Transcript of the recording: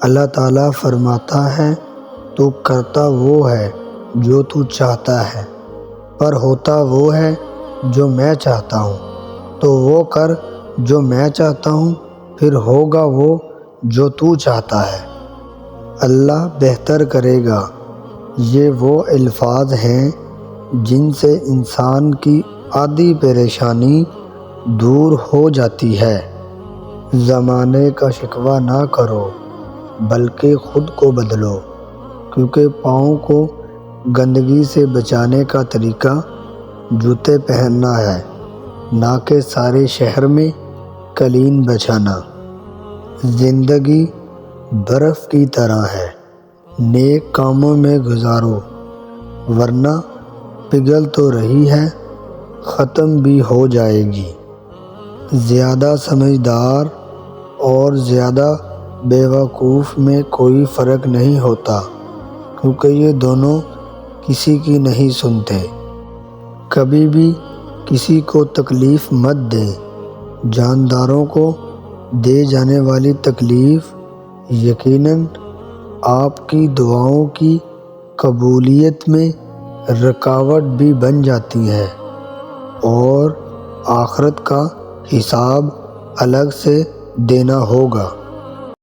اللہ تعالیٰ فرماتا ہے تو کرتا وہ ہے جو تو چاہتا ہے، پر ہوتا وہ ہے جو میں چاہتا ہوں، تو وہ کر جو میں چاہتا ہوں، پھر ہوگا وہ جو تو چاہتا ہے۔ اللہ بہتر کرے گا۔ یہ وہ الفاظ ہیں جن سے انسان کی آدھی پریشانی دور ہو جاتی ہے۔ زمانے کا شکوہ نہ کرو بلکہ خود کو بدلو، کیونکہ پاؤں کو گندگی سے بچانے کا طریقہ جوتے پہننا ہے، نہ کہ سارے شہر میں قالین بچھانا۔ زندگی برف کی طرح ہے، نیک کاموں میں گزارو ورنہ پگھل تو رہی ہے، ختم بھی ہو جائے گی۔ زیادہ سمجھدار اور زیادہ بیوقوف میں کوئی فرق نہیں ہوتا، کیونکہ یہ دونوں کسی کی نہیں سنتے۔ کبھی بھی کسی کو تکلیف مت دیں۔ جانداروں کو دی جانے والی تکلیف یقیناً آپ کی دعاؤں کی قبولیت میں رکاوٹ بھی بن جاتی ہے، اور آخرت کا حساب الگ سے دینا ہوگا۔